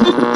Welcome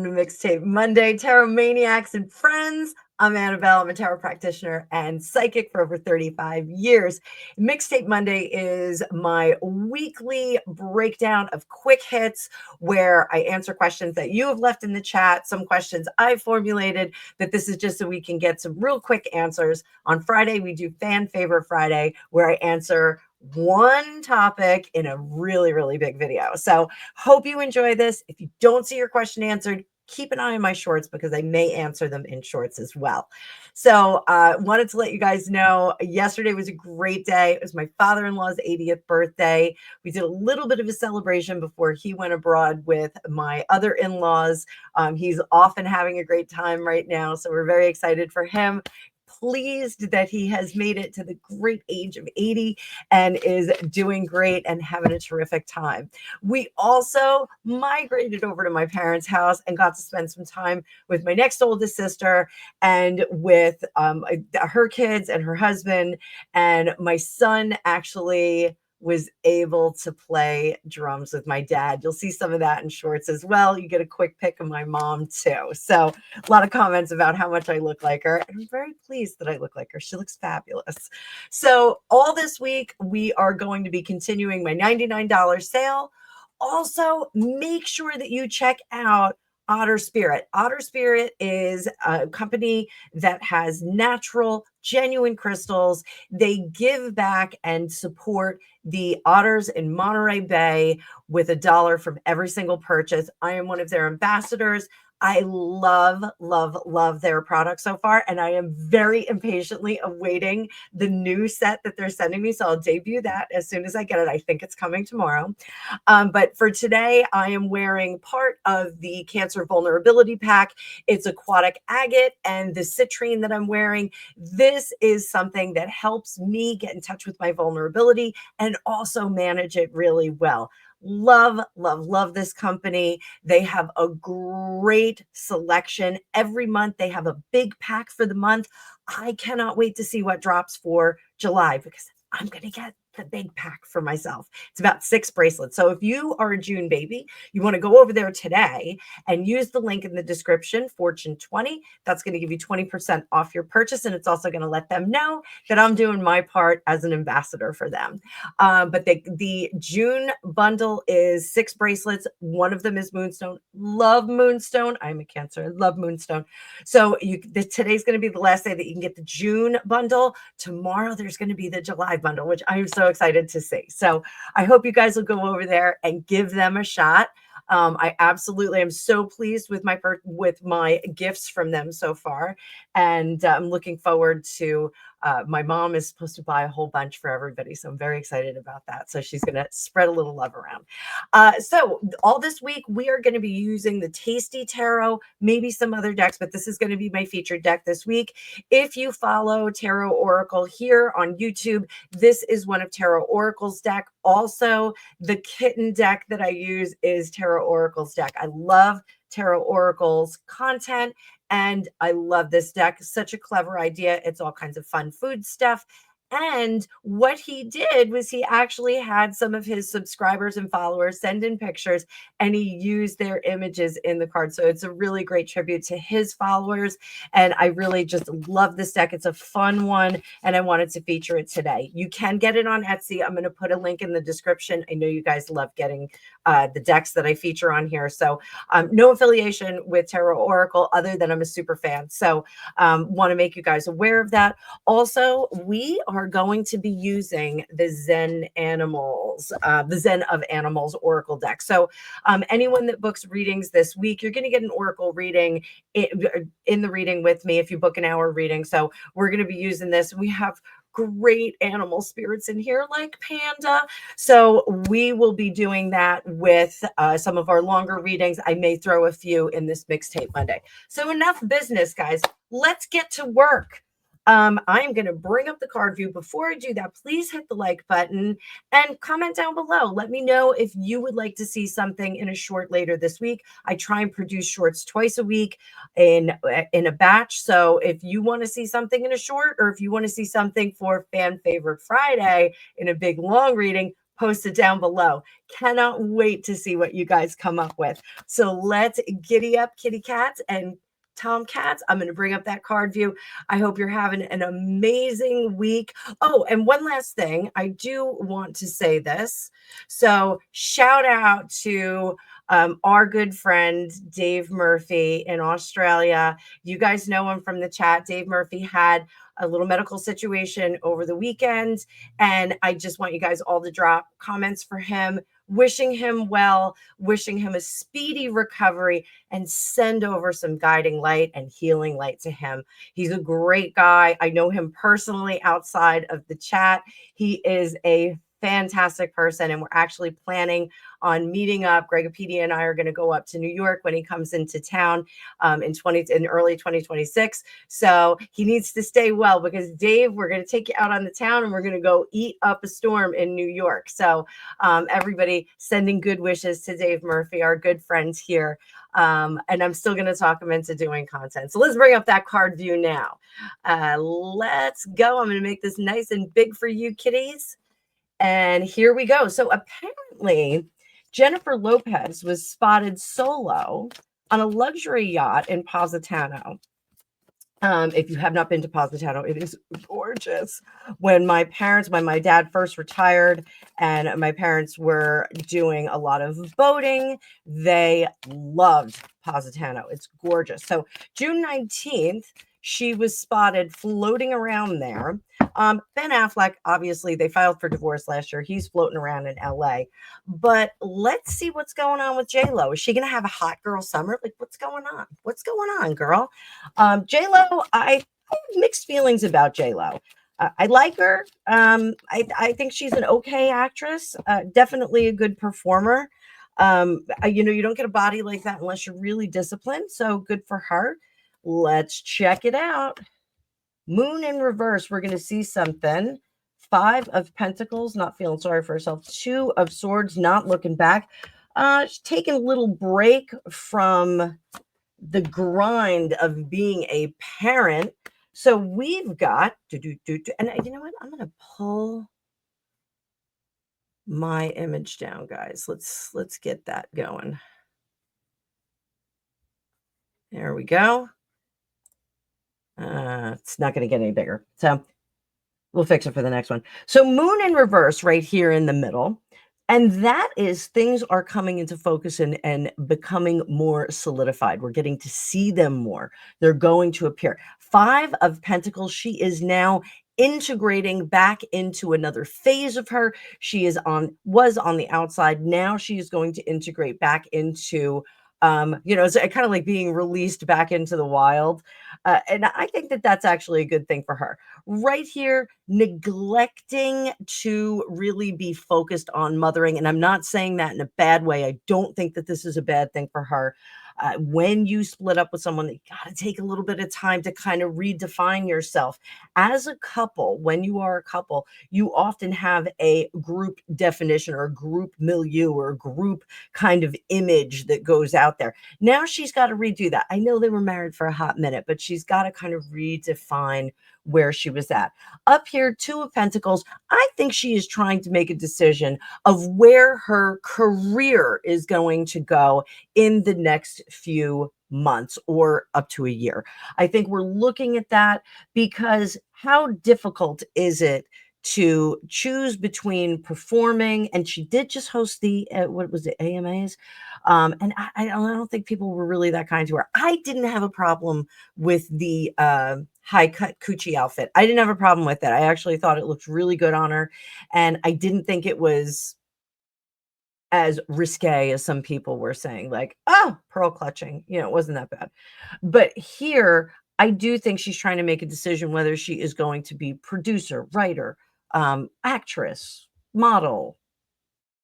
to Mixtape Monday, Tarot Maniacs and friends. I'm Annabelle. I'm a tarot practitioner and psychic for over 35 years. Mixtape Monday is my weekly breakdown of quick hits where I answer questions that you have left in the chat, some questions I've formulated, but this is just so we can get some real quick answers. On Friday, we do Fan Favorite Friday, where I answer one topic in a really, really big video. So hope you enjoy this. If you don't see your question answered, keep an eye on my shorts because I may answer them in shorts as well. So wanted to let you guys know yesterday was a great day. It was my father-in-law's 80th birthday. We did a little bit of a celebration before he went abroad with my other in-laws. He's off and having a great time right now. So we're very excited for him. Pleased that he has made it to the great age of 80 and is doing great and having a terrific time. We also migrated over to my parents' house and got to spend some time with my next oldest sister and with her kids and her husband. And my son actually was able to play drums with my dad. You'll see some of that in shorts as well. You get a quick pic of my mom too. So a lot of comments about how much I look like her. And I'm very pleased that I look like her. She looks fabulous. So all this week, we are going to be continuing my $99 sale. Also, make sure that you check out Otter Spirit. Otter Spirit is a company that has natural, genuine crystals. They give back and support the otters in Monterey Bay with $1 from every single purchase. I am one of their ambassadors. I love, love, love their product so far, and I am very impatiently awaiting the new set that they're sending me. So I'll debut that as soon as I get it. I think it's coming tomorrow. But for today, I am wearing part of the Cancer Vulnerability Pack. It's aquatic agate and the citrine that I'm wearing. This is something that helps me get in touch with my vulnerability and also manage it really well. Love, love, love this company. They have a great selection. Every month they have a big pack for the month. I cannot wait to see what drops for July because I'm going to get the big pack for myself. It's about 6 bracelets. So if you are a June baby, you want to go over there today and use the link in the description, Fortune 20. That's going to give you 20% off your purchase. And it's also going to let them know that I'm doing my part as an ambassador for them. But the June bundle is 6 bracelets. One of them is Moonstone. Love Moonstone. I'm a Cancer. Love Moonstone. So today's going to be the last day that you can get the June bundle. Tomorrow there's going to be the July bundle, which I'm so excited to see. So I hope you guys will go over there and give them a shot. I absolutely am so pleased with my gifts from them so far, and I'm looking forward to. My mom is supposed to buy a whole bunch for everybody, so I'm very excited about that. So she's going to spread a little love around. So all this week, we are going to be using the Tasty Tarot, maybe some other decks, but this is going to be my featured deck this week. If you follow Tarot Oracle here on YouTube, this is one of Tarot Oracle's deck. Also, the kitten deck that I use is Tarot Oracle's deck. I love Tarot Oracle's content. And I love this deck. Such a clever idea. It's all kinds of fun food stuff. And what he did was he actually had some of his subscribers and followers send in pictures and he used their images in the card. So it's a really great tribute to his followers. And I really just love this deck. It's a fun one. And I wanted to feature it today. You can get it on Etsy. I'm going to put a link in the description. I know you guys love getting the decks that I feature on here. So no affiliation with Tarot Oracle other than I'm a super fan. So want to make you guys aware of that. Also, we are going to be using the Zen of Animals Oracle deck. So anyone that books readings this week, you're going to get an Oracle reading in the reading with me if you book an hour reading. So we're going to be using this. We have great animal spirits in here like Panda. So we will be doing that with some of our longer readings. I may throw a few in this Mixtape Monday. So enough business, guys. Let's get to work. I'm going to bring up the card view. Before I do that, please hit the like button and comment down below. Let me know if you would like to see something in a short later this week. I try and produce shorts twice a week in a batch. So if you want to see something in a short, or if you want to see something for Fan Favorite Friday in a big long reading, post it down below. Cannot wait to see what you guys come up with. So let's giddy up, kitty cats and tomcats. I'm going to bring up that card view. I hope you're having an amazing week. Oh, and one last thing. I do want to say this. So shout out to our good friend, Dave Murphy in Australia. You guys know him from the chat. Dave Murphy had a little medical situation over the weekend. And I just want you guys all to drop comments for him, wishing him well, wishing him a speedy recovery, and send over some guiding light and healing light to him. He's a great guy. I know him personally outside of the chat. He is a fantastic person, and we're actually planning on meeting up. Gregopedia and I are going to go up to New York when he comes into town in early 2026. So he needs to stay well, because Dave, we're going to take you out on the town and we're going to go eat up a storm in New York. So everybody sending good wishes to Dave Murphy, our good friends here. And I'm still going to talk him into doing content. So let's bring up that card view now. Let's go. I'm going to make this nice and big for you kitties. And here we go. So apparently, Jennifer Lopez was spotted solo on a luxury yacht in Positano. If you have not been to Positano, it is gorgeous. When my dad first retired and my parents were doing a lot of boating, they loved Positano. It's gorgeous. So June 19th, she was spotted floating around there. Ben Affleck, obviously, they filed for divorce last year. He's floating around in LA. But let's see what's going on with J-Lo. Is she going to have a hot girl summer? Like, what's going on? What's going on, girl? J-Lo, I have mixed feelings about J-Lo. I like her. I think she's an okay actress. Definitely a good performer. You don't get a body like that unless you're really disciplined. So good for her. Let's check it out. Moon in reverse, we're going to see something. 5 of Pentacles, not feeling sorry for herself. 2 of Swords, not looking back. She's taking a little break from the grind of being a parent. So we've got, and you know what? I'm going to pull my image down, guys. Let's get that going. There we go. It's not going to get any bigger. So we'll fix it for the next one. So Moon in reverse right here in the middle. And that is, things are coming into focus and becoming more solidified. We're getting to see them more. They're going to appear. 5 of Pentacles, she is now integrating back into another phase of her. She was on the outside. Now she is going to integrate back into it's kind of like being released back into the wild. And I think that that's actually a good thing for her. Right here, neglecting to really be focused on mothering. And I'm not saying that in a bad way. I don't think that this is a bad thing for her. When you split up with someone, you got to take a little bit of time to kind of redefine yourself. As a couple, when you are a couple, you often have a group definition or a group milieu or a group kind of image that goes out there. Now she's got to redo that. I know they were married for a hot minute, but she's got to kind of redefine where she was at. Up here, 2 of Pentacles, I think she is trying to make a decision of where her career is going to go in the next few months or up to a year. I think we're looking at that, because how difficult is it to choose between performing, and she did just host the what was it, AMAs, and I don't think people were really that kind to her. I didn't have a problem with the high cut coochie outfit. I didn't have a problem with it. I actually thought it looked really good on her, and I didn't think it was as risque as some people were saying, like, oh, pearl clutching, it wasn't that bad. But here, I do think she's trying to make a decision whether she is going to be producer, writer, actress, model,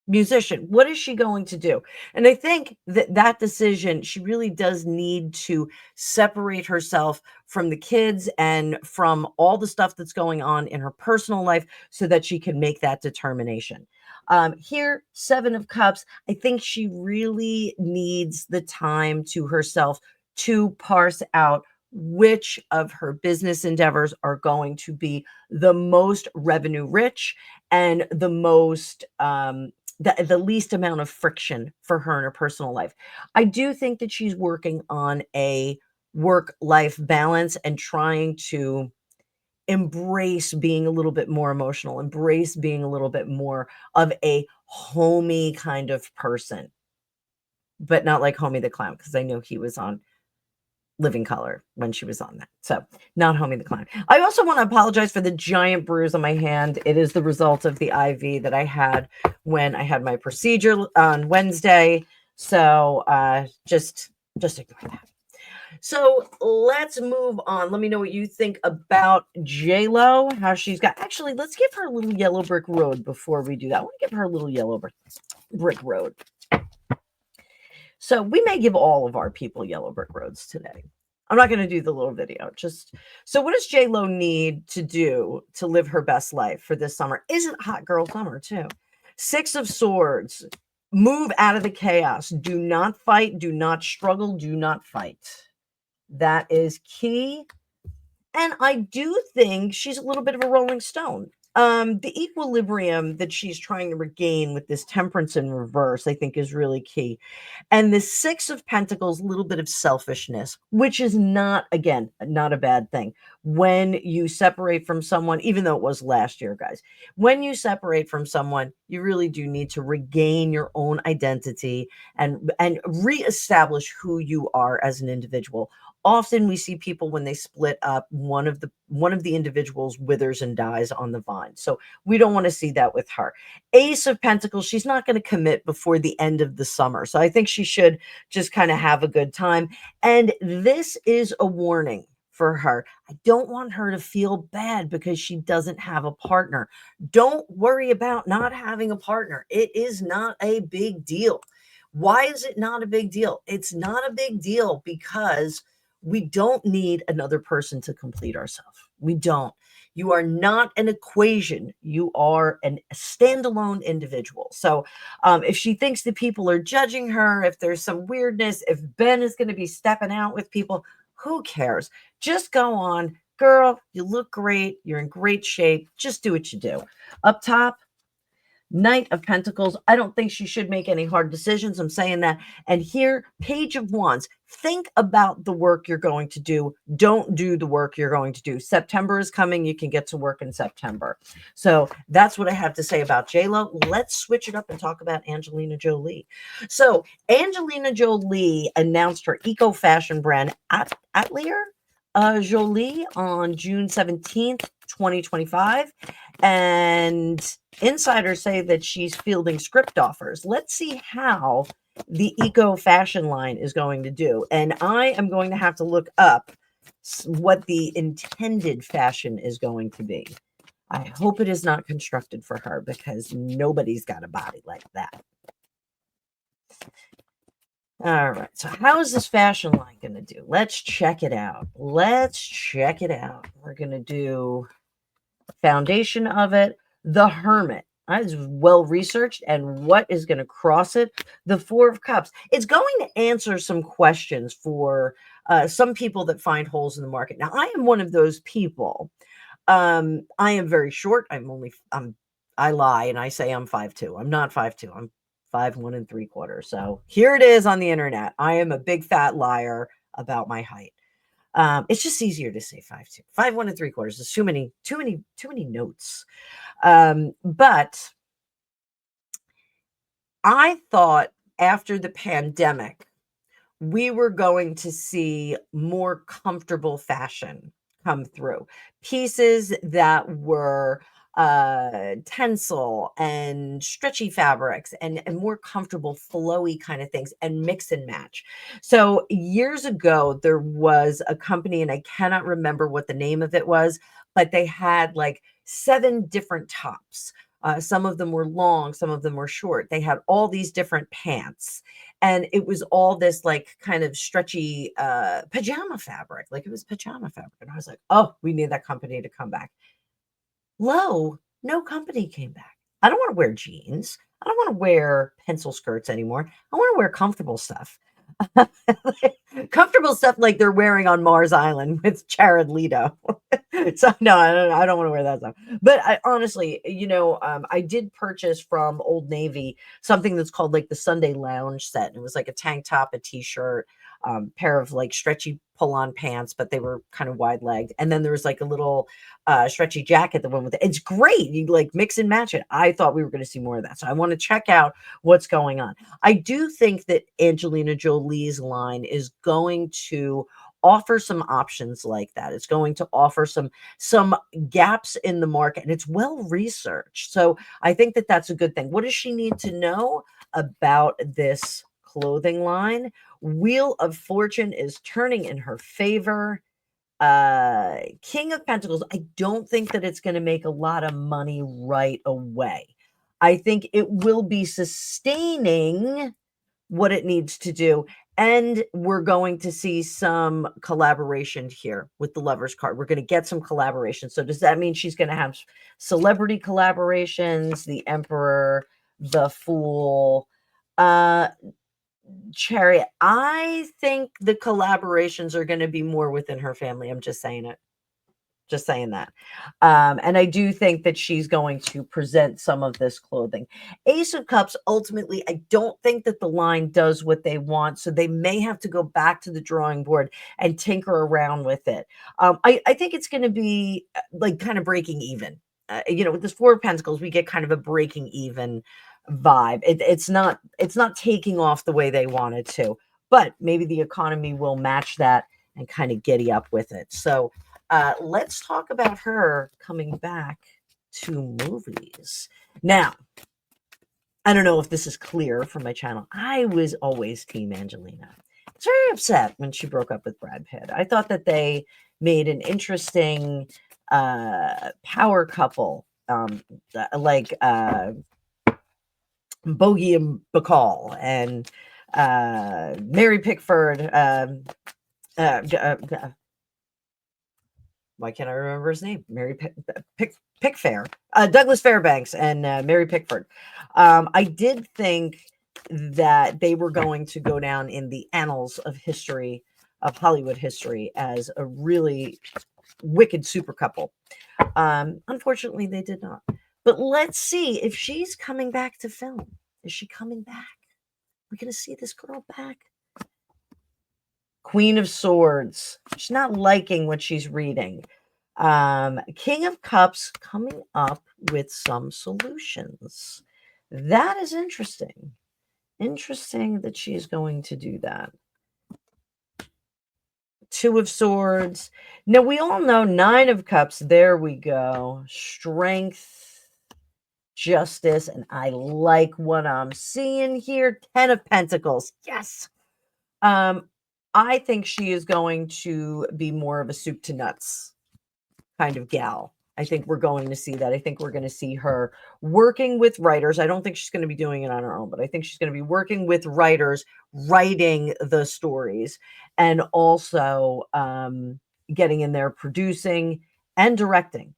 musician. What is she going to do? And I think that that decision, she really does need to separate herself from the kids and from all the stuff that's going on in her personal life so that she can make that determination. Here, Seven of Cups, I think she really needs the time to herself to parse out which of her business endeavors are going to be the most revenue rich and the most the least amount of friction for her in her personal life. I do think that she's working on a work life balance and trying to embrace being a little bit more emotional, embrace being a little bit more of a homey kind of person, but not like Homie the Clown, because I know he was on Living Color when she was on that. So, not Homie the Clown. I also want to apologize for the giant bruise on my hand. It is the result of the IV that I had when I had my procedure on Wednesday. So, just ignore that. So let's move on. Let me know what you think about J-Lo, how she's got. Actually, let's give her a little yellow brick road before we do that. I want to give her a little yellow brick road. So we may give all of our people yellow brick roads today. I'm not going to do the little video. So what does J-Lo need to do to live her best life for this summer? Isn't hot girl summer too? Six of Swords. Move out of the chaos. Do not fight. Do not struggle. Do not fight. That is key. And I do think she's a little bit of a rolling stone. The equilibrium that she's trying to regain with this temperance in reverse, I think, is really key. And the Six of Pentacles, a little bit of selfishness, which is not, again, not a bad thing. When you separate from someone, even though it was last year, guys, when you separate from someone, you really do need to regain your own identity and reestablish who you are as an individual. Often we see people when they split up, one of the individuals withers and dies on the vine. So we don't want to see that with her. Ace of Pentacles, she's not going to commit before the end of the summer. So I think she should just kind of have a good time. And this is a warning for her. I don't want her to feel bad because she doesn't have a partner. Don't worry about not having a partner. It is not a big deal. Why is it not a big deal? It's not a big deal because we don't need another person to complete ourselves. We don't. You are not an equation. You are a standalone individual. So if she thinks that people are judging her, if there's some weirdness, if Ben is going to be stepping out with people, who cares? Just go on. Girl, you look great. You're in great shape. Just do what you do. Up top, Knight of Pentacles. I don't think she should make any hard decisions. I'm saying that. And here, Page of Wands. Think about the work you're going to do. Don't do the work you're going to do. September is coming. You can get to work in September. So that's what I have to say about J-Lo. Let's switch it up and talk about Angelina Jolie. So Angelina Jolie announced her eco-fashion brand Atelier Jolie on June 17th, 2025. And insiders say that she's fielding script offers. Let's see how the eco fashion line is going to do. And I am going to have to look up what the intended fashion is going to be. I hope it is not constructed for her because nobody's got a body like that. All right. So how is this fashion line going to do? Let's check it out. Let's check it out. We're going to do foundation of it. The Hermit. That is well researched. And what is going to cross it? The Four of Cups. It's going to answer some questions for some people that find holes in the market. Now, I am one of those people. I am very short. I lie and I say I'm 5'2". I'm not 5'2". I'm 5'1 3/4". So here it is on the internet. I am a big fat liar about my height. It's just easier to say 5'2". 5'1 3/4". There's too many notes. But I thought after the pandemic, we were going to see more comfortable fashion come through. Pieces that were tencel and stretchy fabrics and more comfortable flowy kind of things and mix and match. So years ago there was a company and I cannot remember what the name of it was, but they had like 7 different tops Some of them were long, some of them were short. They had all these different pants, and it was all this like kind of stretchy pajama fabric. Like it was pajama fabric. And I was like, oh, we need that company to come back. Lo, no company came back. I don't want to wear jeans. I don't want to wear pencil skirts anymore. I want to wear comfortable stuff. Comfortable stuff like they're wearing on Mars Island with Jared Leto. So no, I don't want to wear that stuff. But I honestly, I did purchase from Old Navy something that's called like the Sunday Lounge set. And it was like a tank top, a t-shirt, pair of like stretchy pull-on pants, but they were kind of wide-legged. And then there was like a little stretchy jacket that went with it. It's great. You like mix and match it. I thought we were going to see more of that. So I want to check out what's going on. I do think that Angelina Jolie's line is going to offer some options like that. It's going to offer some gaps in the market, and it's well researched. So I think that that's a good thing. What does she need to know about this clothing line? Wheel of Fortune is turning in her favor. King of Pentacles, I don't think that it's going to make a lot of money right away. I think it will be sustaining what it needs to do. And we're going to see some collaboration here with the Lovers card. We're going to get some collaboration. So does that mean she's going to have celebrity collaborations? The Emperor, the Fool, Chariot. I think the collaborations are going to be more within her family. I'm just saying it. Just saying that. And I do think that she's going to present some of this clothing. Ace of Cups, ultimately, I don't think that the line does what they want. So they may have to go back to the drawing board and tinker around with it. I think it's going to be like kind of breaking even. With this Four of Pentacles, we get kind of a breaking even vibe. It's not taking off the way they wanted to, but maybe the economy will match that and kind of giddy up with it. So let's talk about her coming back to movies. Now, I don't know if this is clear from my channel. I was always Team Angelina. I was very upset when she broke up with Brad Pitt. I thought that they made an interesting power couple, like Bogey and Bacall and Mary Pickford. Why can't I remember his name? Mary Pickfair, Douglas Fairbanks, and Mary Pickford. I did think that they were going to go down in the annals of history, of Hollywood history, as a really wicked super couple. Unfortunately, they did not. But let's see if she's coming back to film. Is she coming back? We're going to see this girl back. Queen of Swords. She's not liking what she's reading. King of Cups coming up with some solutions. That is interesting. Interesting that she's going to do that. Two of Swords. Now, we all know Nine of Cups. There we go. Strength, justice, and I like what I'm seeing here. 10 of Pentacles. Yes. I think she is going to be more of a soup to nuts kind of gal. I think we're going to see that. I think we're going to see her working with writers. I don't think she's going to be doing it on her own, but I think she's going to be working with writers, writing the stories, and also getting in there, producing and directing,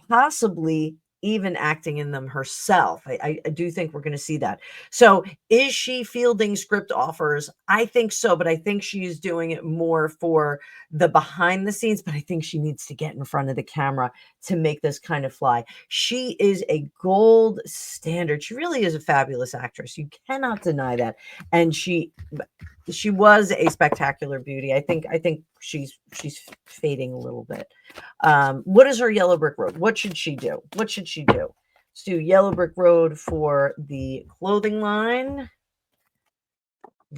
possibly even acting in them herself. I do think we're going to see that. So is she fielding script offers? I think so, but I think she's doing it more for the behind the scenes, but I think she needs to get in front of the camera to make this kind of fly. She is a gold standard. She really is a fabulous actress. You cannot deny that. And she was a spectacular beauty. I think she's fading a little bit. What is her yellow brick road? What should she do? What should she do? Let's do yellow brick road for the clothing line.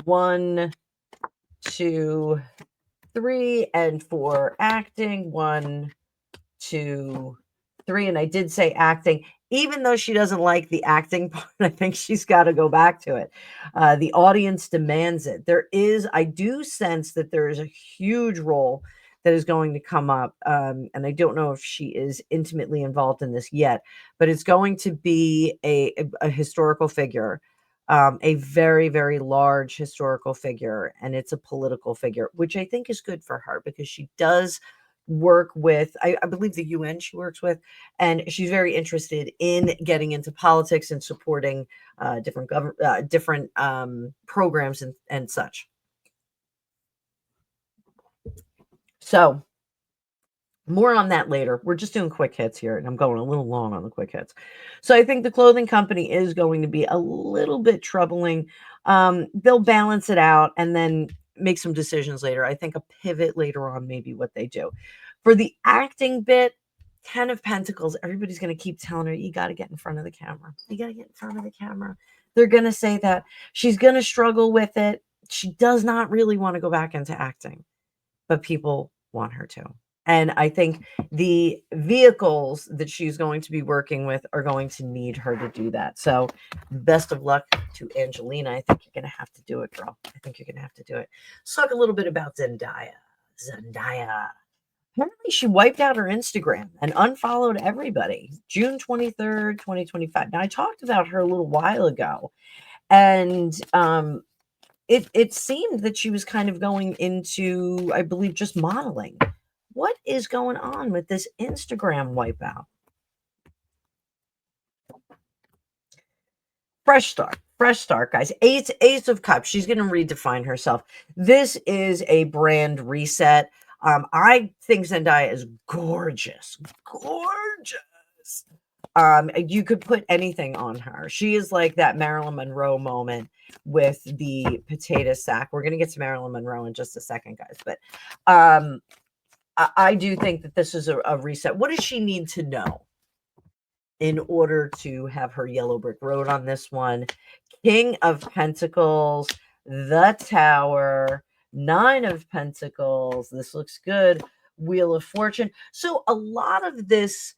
1, 2, 3, and for acting. 1, 2, 3. And I did say acting. Even though she doesn't like the acting part, I think she's got to go back to it. The audience demands it. I do sense that there is a huge role that is going to come up. And I don't know if she is intimately involved in this yet, but it's going to be a historical figure, a very, very large historical figure, and it's a political figure, which I think is good for her because she does work with, I believe the UN she works with, and she's very interested in getting into politics and supporting different programs and such. So more on that later. We're just doing quick hits here, and I'm going a little long on the quick hits. So I think the clothing company is going to be a little bit troubling. They'll balance it out and then make some decisions later. I think a pivot later on, maybe what they do. For the acting bit, 10 of Pentacles, everybody's going to keep telling her, you got to get in front of the camera. You got to get in front of the camera. They're going to say that. She's going to struggle with it. She does not really want to go back into acting, but people want her to. And I think the vehicles that she's going to be working with are going to need her to do that. So best of luck to Angelina. I think you're going to have to do it, girl. I think you're going to have to do it. Let's talk a little bit about Zendaya. Apparently she wiped out her Instagram and unfollowed everybody. June 23rd, 2025. Now I talked about her a little while ago, and it seemed that she was kind of going into, I believe, just modeling. What is going on with this Instagram wipeout? Fresh start, guys. Ace of Cups. She's going to redefine herself. This is a brand reset. I think Zendaya is gorgeous. You could put anything on her. She is like that Marilyn Monroe moment with the potato sack. We're going to get to Marilyn Monroe in just a second, guys. But I do think that this is a reset. What does she need to know in order to have her yellow brick road on this one? King of Pentacles, the Tower, Nine of Pentacles. This looks good. Wheel of Fortune. So a lot of this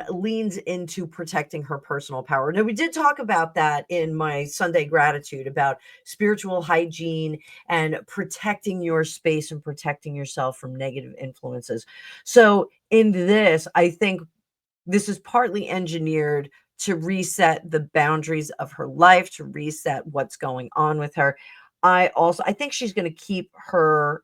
leans into protecting her personal power. Now, we did talk about that in my Sunday gratitude about spiritual hygiene and protecting your space and protecting yourself from negative influences. So in this, I think this is partly engineered to reset the boundaries of her life, to reset what's going on with her. I think she's going to keep her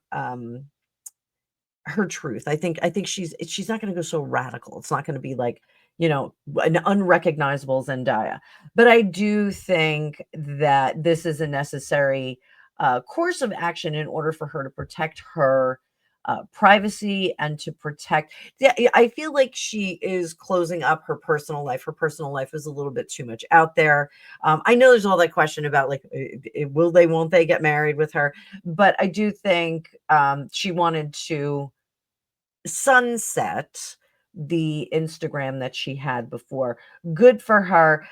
truth. I think she's not going to go so radical. It's not going to be like, an unrecognizable Zendaya. But I do think that this is a necessary course of action in order for her to protect her privacy and to protect. Yeah, I feel like she is closing up her personal life. Her personal life is a little bit too much out there. I know there's all that question about like, will they, won't they get married with her? But I do think she wanted to sunset the Instagram that she had before. Good for her.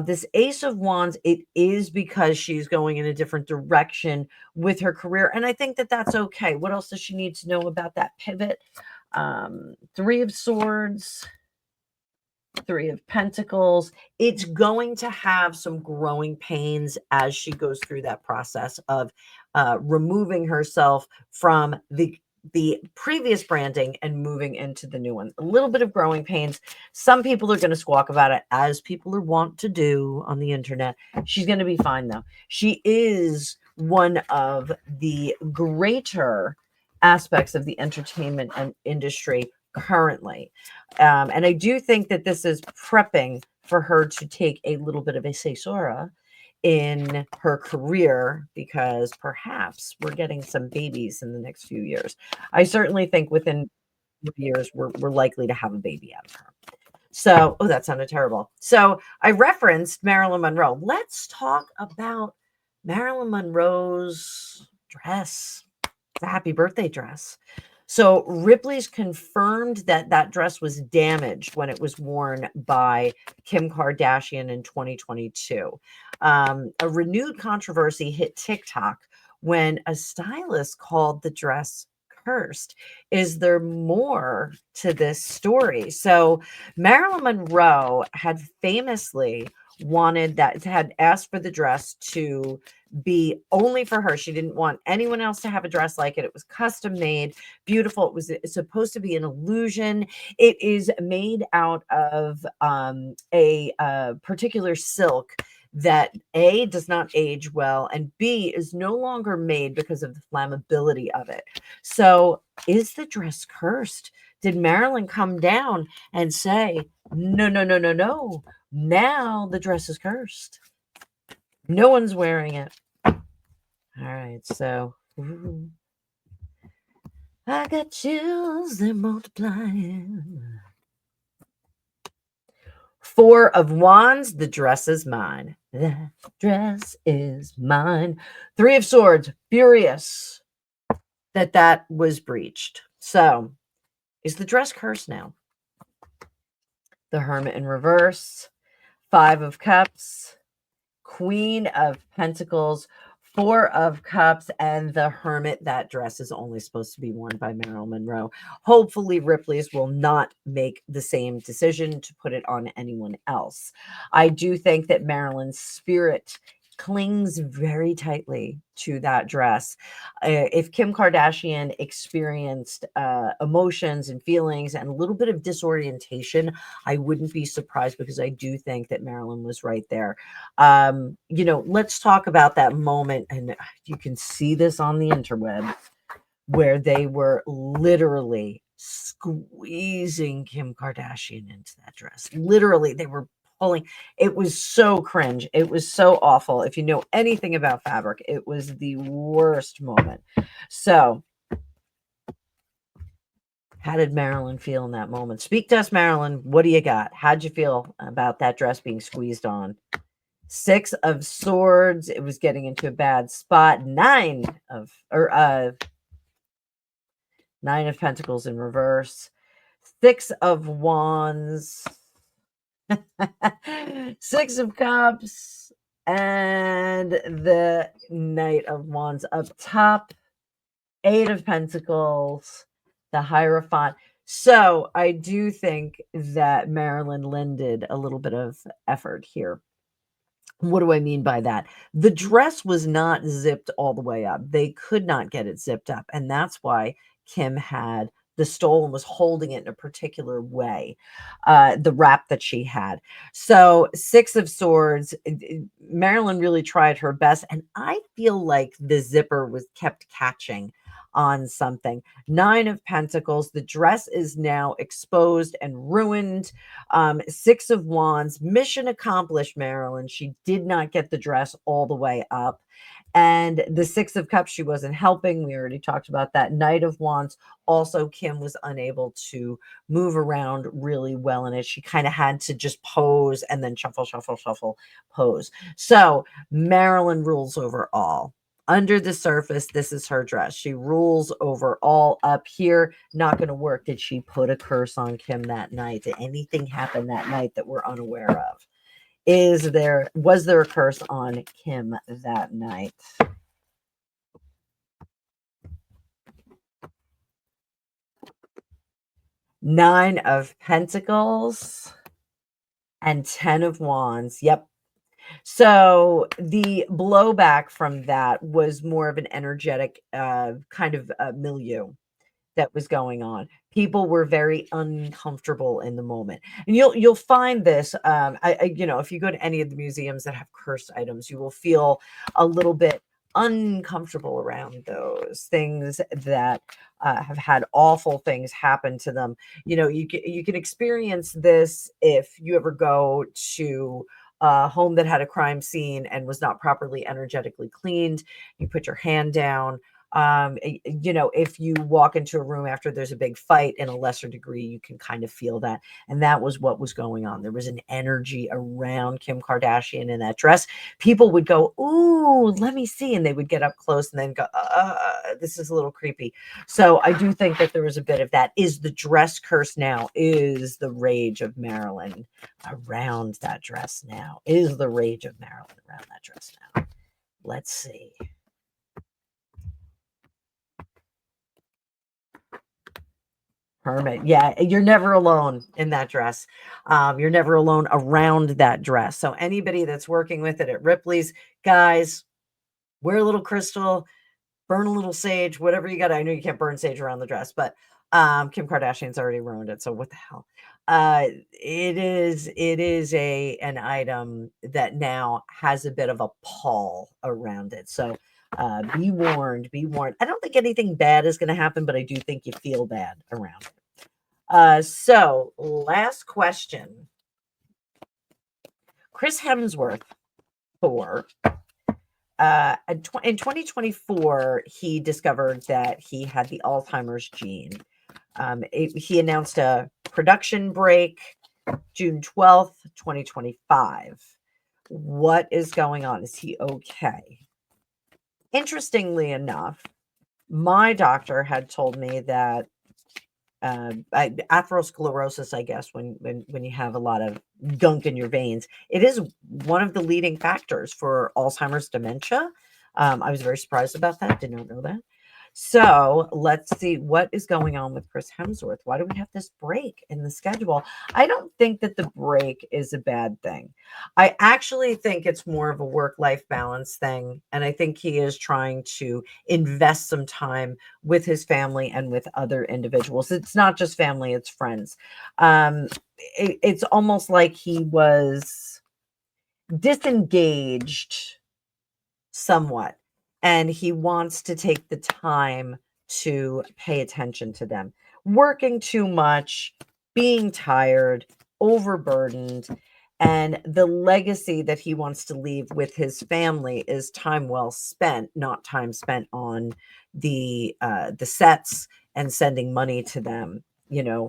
This Ace of Wands, it is because she's going in a different direction with her career. And I think that that's okay. What else does she need to know about that pivot? Three of Swords, Three of Pentacles. It's going to have some growing pains as she goes through that process of removing herself from the previous branding and moving into the new one. A little bit of growing pains. Some people are going to squawk about it, as people are wont to do on the internet. She's going to be fine, though. She is one of the greater aspects of the entertainment and industry currently. And I do think that this is prepping for her to take a little bit of a caesura in her career, because perhaps we're getting some babies in the next few years. I certainly think within years we're likely to have a baby out of her. So, oh, that sounded terrible. So I referenced Marilyn Monroe. Let's talk about Marilyn Monroe's dress, the happy birthday dress. So Ripley's confirmed that that dress was damaged when it was worn by Kim Kardashian in 2022. A renewed controversy hit TikTok when a stylist called the dress cursed. Is there more to this story? So Marilyn Monroe had famously had asked for the dress to be only for her. She didn't want anyone else to have a dress like it. It was custom made, beautiful. It was supposed to be an illusion. It is made out of a particular silk that A, does not age well, and B, is no longer made because of the flammability of it. So is the dress cursed? Did Marilyn come down and say, no, no, no, no, no, now the dress is cursed? No one's wearing it. All right, so ooh, I got chills, they're multiplying. 4 of Wands, the dress is mine. The dress is mine. 3 of Swords, furious that was breached. So, is the dress cursed now? The Hermit in reverse, 5 of Cups, Queen of Pentacles, 4 of Cups, and the Hermit. That dress is only supposed to be worn by Marilyn Monroe. Hopefully, Ripley's will not make the same decision to put it on anyone else. I do think that Marilyn's spirit clings very tightly to that dress. If Kim Kardashian experienced emotions and feelings and a little bit of disorientation, I wouldn't be surprised, because I do think that Marilyn was right there. Let's talk about that moment, and you can see this on the interweb, where they were literally squeezing Kim Kardashian into that dress. Literally, they were pulling. It was so cringe. It was so awful. If you know anything about fabric, it was the worst moment. So, how did Marilyn feel in that moment? Speak to us, Marilyn. What do you got? How'd you feel about that dress being squeezed on? 6 of Swords. It was getting into a bad spot. 9 of Pentacles in reverse. 6 of Wands. 6 of Cups. And the Knight of Wands up top. 8 of Pentacles. The Hierophant. So I do think that Marilyn Lynn did a little bit of effort here. What do I mean by that? The dress was not zipped all the way up. They could not get it zipped up. And that's why Kim had the stole and was holding it in a particular way, the wrap that she had. So 6 of Swords, Marilyn really tried her best. And I feel like the zipper was kept catching on something. 9 of Pentacles, the dress is now exposed and ruined. 6 of Wands, mission accomplished, Marilyn. She did not get the dress all the way up. And the 6 of Cups, she wasn't helping. We already talked about that. Knight of Wands, also Kim was unable to move around really well in it. She kind of had to just pose and then shuffle, shuffle, shuffle, pose. So Marilyn rules over all. Under the surface, this is her dress. She rules over all. Up here, not going to work. Did she put a curse on Kim that night? Did anything happen that night that we're unaware of? Was there a curse on Kim that night? Nine of Pentacles and 10 of Wands. Yep. So the blowback from that was more of an energetic kind of milieu that was going on. People were very uncomfortable in the moment, and you'll find this. If you go to any of the museums that have cursed items, you will feel a little bit uncomfortable around those things that have had awful things happen to them. You can experience this if you ever go to a home that had a crime scene and was not properly energetically cleaned. You put your hand down. If you walk into a room after there's a big fight, in a lesser degree, you can kind of feel that. And that was what was going on. There was an energy around Kim Kardashian in that dress. People would go, "Ooh, let me see." And they would get up close and then go, this is a little creepy. So I do think that there was a bit of that. Is the dress cursed now? Is the rage of Marilyn around that dress now? Is the rage of Marilyn around that dress now? Let's see. Hermit. Yeah, you're never alone in that dress. You're never alone around that dress. So anybody that's working with it at Ripley's, guys, wear a little crystal, burn a little sage, whatever you got. I know you can't burn sage around the dress, but Kim Kardashian's already ruined it. So what the hell? It is an item that now has a bit of a pall around it. So be warned, be warned. I don't think anything bad is going to happen, but I do think you feel bad around it. So last question. Chris Hemsworth for in 2024, he discovered that he had the Alzheimer's gene. He announced a production break June 12th, 2025. What is going on? Is he okay? Interestingly enough, my doctor had told me that atherosclerosis, I guess, when you have a lot of gunk in your veins, it is one of the leading factors for Alzheimer's dementia. I was very surprised about that. Did not know that. So let's see what is going on with Chris Hemsworth. Why do we have this break in the schedule? I don't think that the break is a bad thing. I actually think it's more of a work-life balance thing. And I think he is trying to invest some time with his family and with other individuals. It's not just family, it's friends. It's almost like he was disengaged somewhat, and he wants to take the time to pay attention to them. Working too much, being tired, overburdened, and the legacy that he wants to leave with his family is time well spent, not time spent on the sets and sending money to them,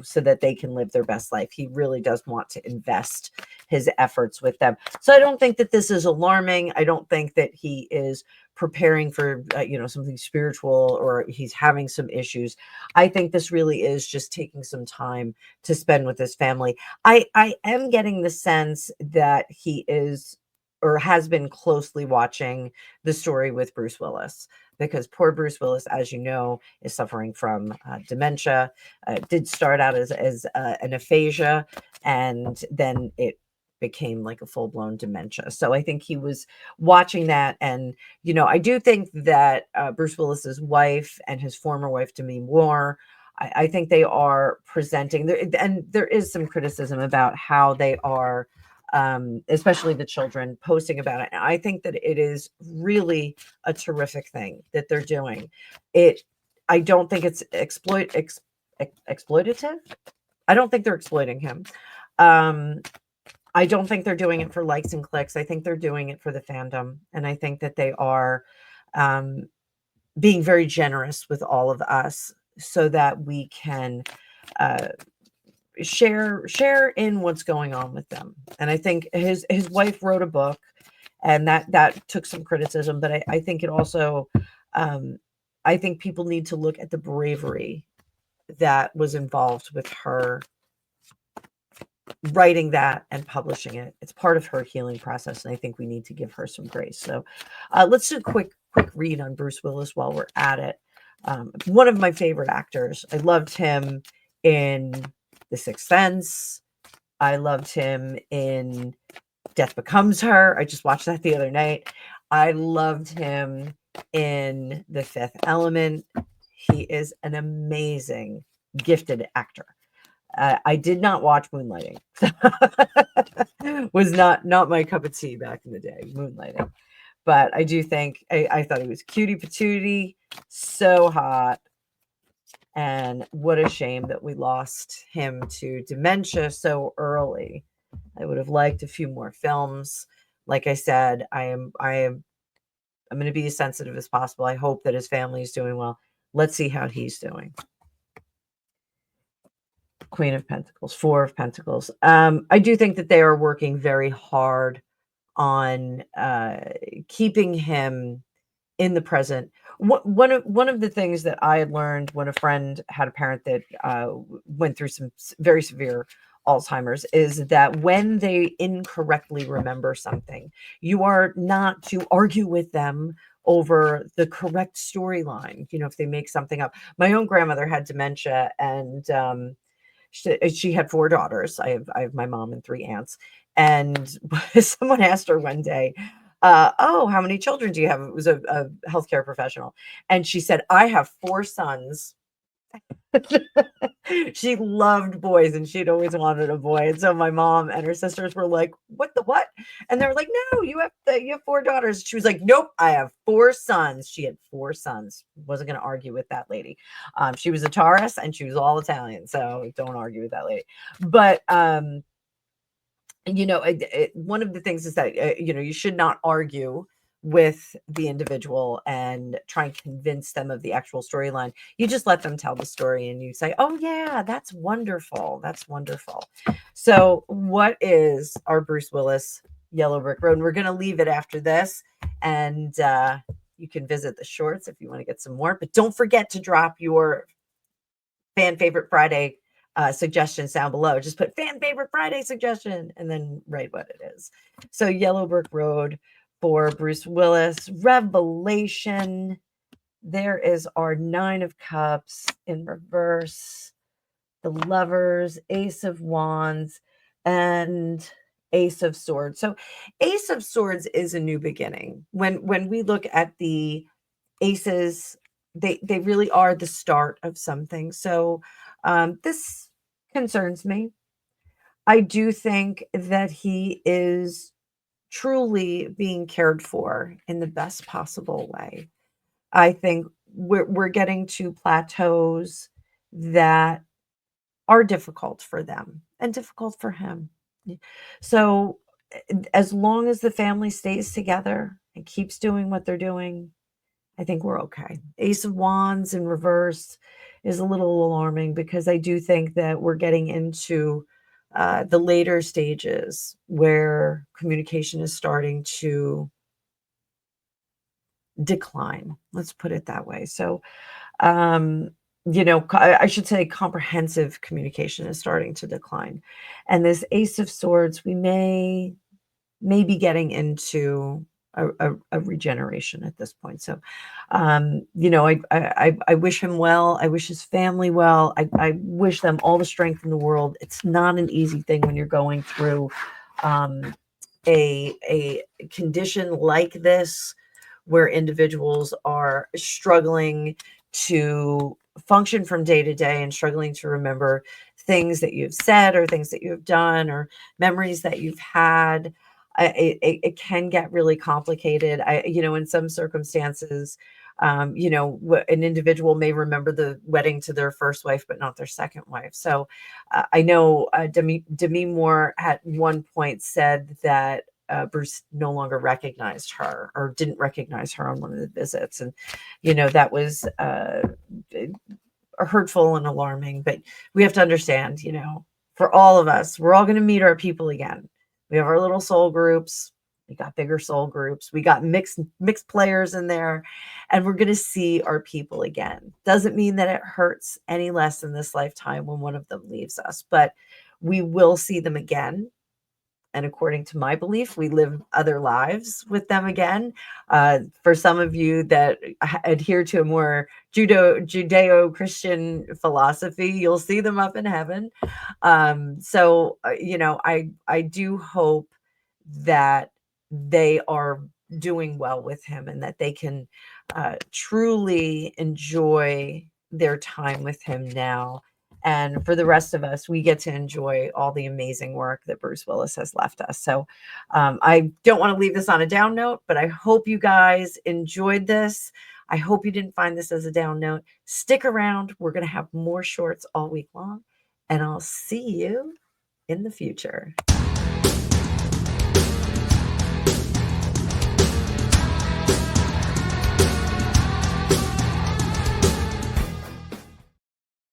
so that they can live their best life. He really does want to invest his efforts with them. So I don't think that this is alarming. I don't think that he is preparing for something spiritual, or he's having some issues. I think this really is just taking some time to spend with his family. I am getting the sense that he is or has been closely watching the story with Bruce Willis, because poor Bruce Willis, as you know, is suffering from dementia. It did start out as an aphasia, and then it became like a full-blown dementia. So I think he was watching that. And I do think that Bruce Willis's wife and his former wife, Demi Moore, I think they are presenting there, and there is some criticism about how they are, especially the children, posting about it. And I think that it is really a terrific thing that they're doing. I don't think it's exploitative. I don't think they're exploiting him. I don't think they're doing it for likes and clicks. I think they're doing it for the fandom. And I think that they are being very generous with all of us so that we can share in what's going on with them. And I think his wife wrote a book, and that took some criticism, but I think it also, I think people need to look at the bravery that was involved with her writing that and publishing it. It's part of her healing process, and I think we need to give her some grace. So let's do a quick read on Bruce Willis while we're at it. One of my favorite actors. I loved him in The Sixth Sense. I loved him in Death Becomes Her. I just watched that the other night. I loved him in The Fifth Element. He is an amazing, gifted actor. I did not watch Moonlighting. Was not my cup of tea back in the day, Moonlighting. But I do think I thought he was cutie patootie, so hot. And what a shame that we lost him to dementia so early. I would have liked a few more films. Like I said, I'm going to be as sensitive as possible. I hope that his family is doing well. Let's see how he's doing. Queen of Pentacles, Four of Pentacles. I do think that they are working very hard on keeping him in the present. One of the things that I had learned when a friend had a parent that went through some very severe Alzheimer's is that when they incorrectly remember something, you are not to argue with them over the correct storyline. If they make something up. My own grandmother had dementia, and she had 4 daughters. I have my mom and 3 aunts. And someone asked her one day, Oh, how many children do you have? It was a healthcare professional. And she said, I have 4 sons. She loved boys and she'd always wanted a boy. And so my mom and her sisters were like, "What the what?" And they were like, "No, you have 4 daughters." She was like, "Nope, I have 4 sons." She had 4 sons. Wasn't going to argue with that lady. She was a Taurus and she was all Italian, so don't argue with that lady. But one of the things is that you should not argue with the individual and try and convince them of the actual storyline. You just let them tell the story and you say, "Oh yeah, that's wonderful, that's wonderful." So what is our Bruce Willis Yellow Brick Road? And we're going to leave it after this, and you can visit the shorts if you want to get some more, but don't forget to drop your fan favorite Friday suggestions down below. Just put fan favorite Friday suggestion and then write what it is. So Yellow Brick Road for Bruce Willis. Revelation. There is our 9 of Cups in reverse. The Lovers, Ace of Wands, and Ace of Swords. So Ace of Swords is a new beginning. When we look at the aces, they really are the start of something. So this concerns me. I do think that he is truly being cared for in the best possible way. I think we're getting to plateaus that are difficult for them and difficult for him. So as long as the family stays together and keeps doing what they're doing, I think we're okay. Ace of Wands in reverse is a little alarming because I do think that we're getting into the later stages where communication is starting to decline. Let's put it that way. So, um, I should say comprehensive communication is starting to decline. And this Ace of Swords, we may be getting into a regeneration at this point. So, I wish him well. I wish his family well. I wish them all the strength in the world. It's not an easy thing when you're going through um, a condition like this, where individuals are struggling to function from day to day and struggling to remember things that you've said or things that you have done or memories that you've had. It can get really complicated. In some circumstances, an individual may remember the wedding to their first wife, but not their second wife. So I know Demi Moore at one point said that Bruce no longer recognized her or didn't recognize her on one of the visits. And, that was hurtful and alarming, but we have to understand, for all of us, we're all going to meet our people again. We have our little soul groups. We got bigger soul groups. We got mixed players in there, and we're going to see our people again. Doesn't mean that it hurts any less in this lifetime when one of them leaves us, but we will see them again. And according to my belief, we live other lives with them again. For some of you that adhere to a more Judeo-Christian philosophy, you'll see them up in heaven. I do hope that they are doing well with him and that they can truly enjoy their time with him now. And for the rest of us, we get to enjoy all the amazing work that Bruce Willis has left us. So I don't want to leave this on a down note, but I hope you guys enjoyed this. I hope you didn't find this as a down note. Stick around. We're going to have more shorts all week long, and I'll see you in the future.